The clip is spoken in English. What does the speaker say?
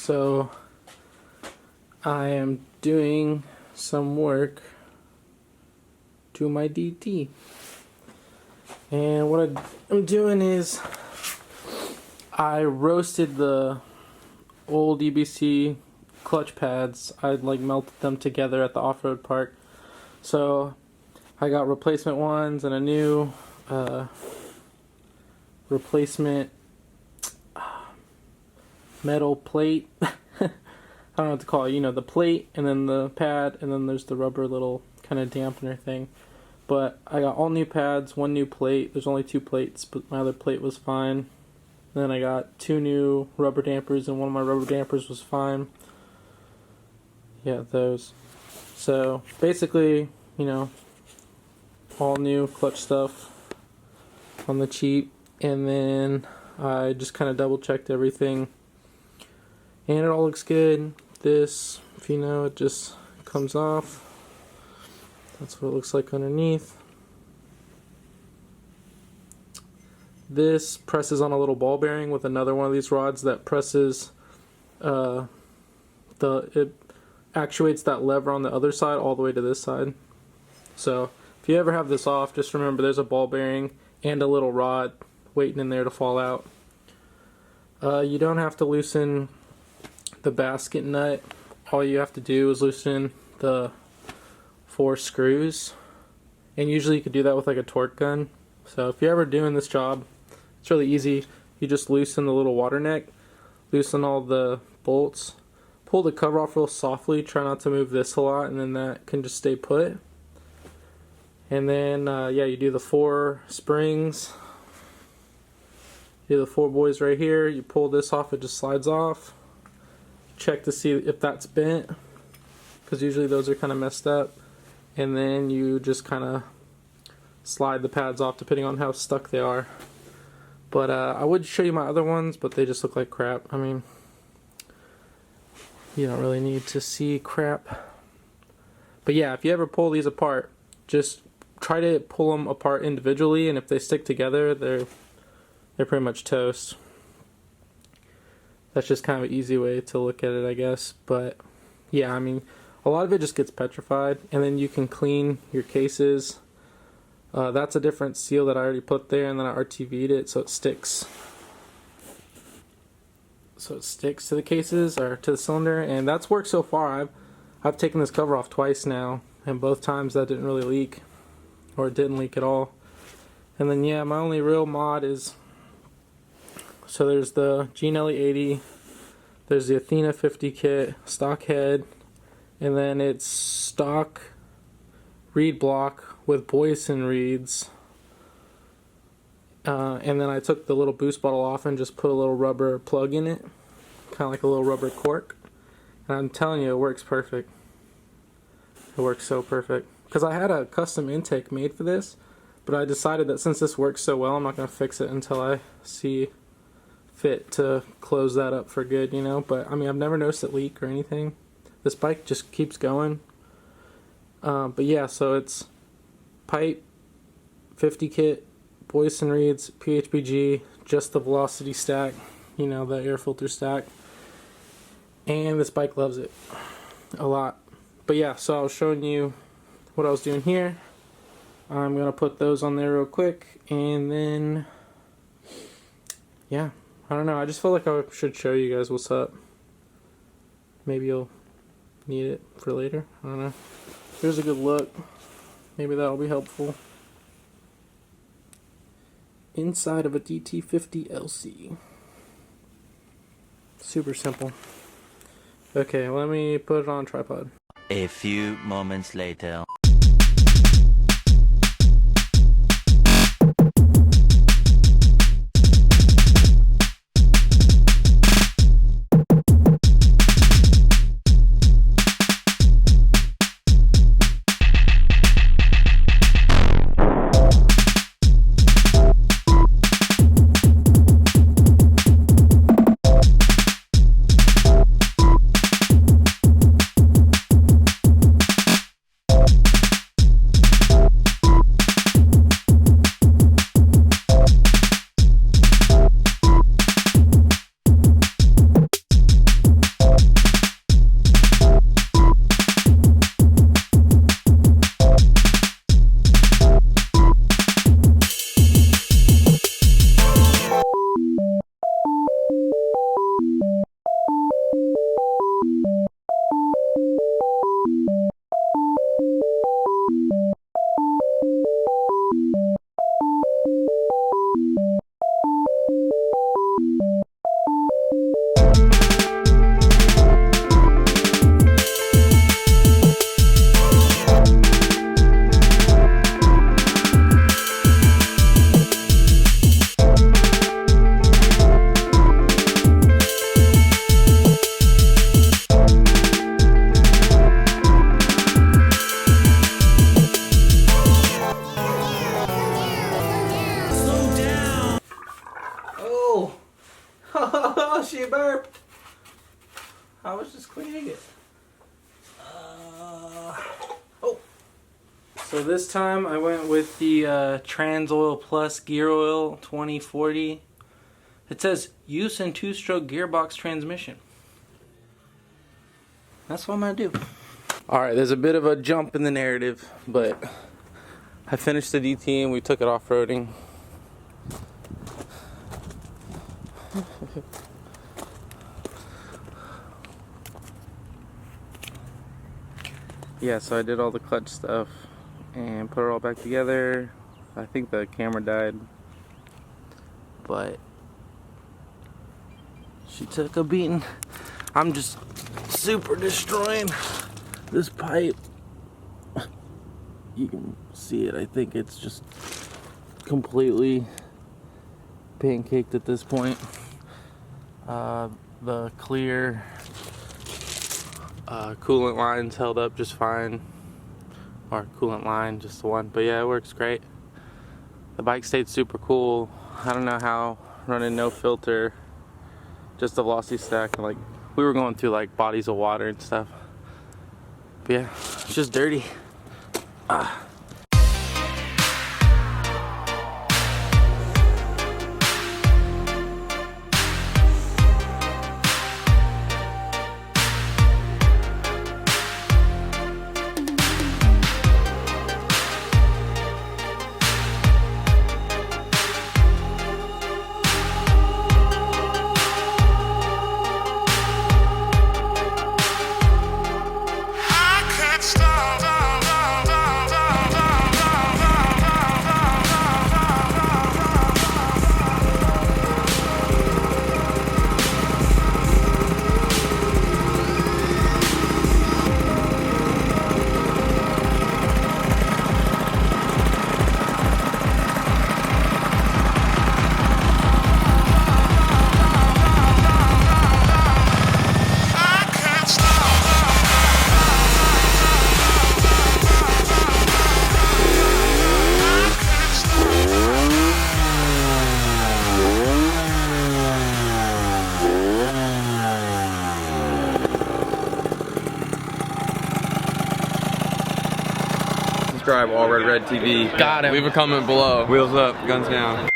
So I am doing some work to my DT, and what I'm doing is I roasted the old EBC clutch pads. I'd like melted them together at the off-road park, so I got replacement ones and a new replacement metal plate. I don't know what to call it, you know, the plate and then the pad, and then there's the rubber little kind of dampener thing. But I got all new pads, one new plate. There's only 2 plates, but my other plate was fine. Then I got 2 new rubber dampers, and one of my rubber dampers was fine. Yeah, those. So basically, you know, all new clutch stuff on the cheap. And then I just kind of double checked everything, and it all looks good. This, if you know, it just comes off. That's what it looks like underneath. This presses on a little ball bearing with another one of these rods that presses it actuates that lever on the other side all the way to this side. So if you ever have this off, just remember there's a ball bearing and a little rod waiting in there to fall out. You don't have to loosen the basket nut. All you have to do is loosen the 4 screws, and usually you could do that with like a torque gun. So if you're ever doing this job, it's really easy. You just loosen the little water neck, loosen all the bolts, pull the cover off real softly, try not to move this a lot, and then that can just stay put. And then yeah, you do the 4 springs, you do the 4 boys right here, you pull this off, it just slides off. Check to see if that's bent, because usually those are kind of messed up. And then you just kind of slide the pads off depending on how stuck they are. But I would show you my other ones, but they just look like crap. I mean, you don't really need to see crap. But yeah, if you ever pull these apart, just try to pull them apart individually, and if they stick together, they're pretty much toast. That's just kind of an easy way to look at it, I guess. But yeah, I mean, a lot of it just gets petrified, and then you can clean your cases. That's a different seal that I already put there, and then I RTV'd it so it sticks. So it sticks to the cases, or to the cylinder, and that's worked so far. I've taken this cover off twice now, and both times that didn't really leak, or it didn't leak at all. And then yeah, my only real mod is, so there's the Gianelli 80, there's the Athena 50 kit, stock head, and then it's stock reed block with Boyson reeds. And then I took the little boost bottle off and just put a little rubber plug in it, kind of like a little rubber cork. And I'm telling you, it works perfect. It works so perfect. Because I had a custom intake made for this, but I decided that since this works so well, I'm not going to fix it until I see fit to close that up for good, you know. But I mean, I've never noticed it leak or anything. This bike just keeps going. But yeah, so it's pipe, 50 kit, Boyson reeds, PHBG, just the velocity stack, you know, the air filter stack. And this bike loves it a lot. But yeah, so I was showing you what I was doing here. I'm gonna put those on there real quick, and then yeah, I don't know, I just feel like I should show you guys what's up. Maybe you'll need it for later, I don't know. Here's a good look, maybe that'll be helpful. Inside of a DT50 LC. Super simple. Okay, let me put it on a tripod. A few moments later. Oh! She burped! I was just cleaning it. Oh! So this time I went with the Trans Oil Plus Gear Oil 2040. It says use in 2-stroke gearbox transmission. That's what I'm gonna do. Alright, there's a bit of a jump in the narrative, but I finished the DT and we took it off-roading. Yeah, so I did all the clutch stuff and put it all back together. I think the camera died, but she took a beating. I'm just super destroying this pipe. You can see it. I think it's just completely pancaked at this point. The clear coolant line's held up just fine, or coolant line, just the one, but yeah, it works great. The bike stayed super cool. I don't know how running no filter, just the velocity stack, and like we were going through like bodies of water and stuff, but yeah, it's just dirty. Subscribe, All Red TV. Got it. Leave a comment below. Wheels up, guns down.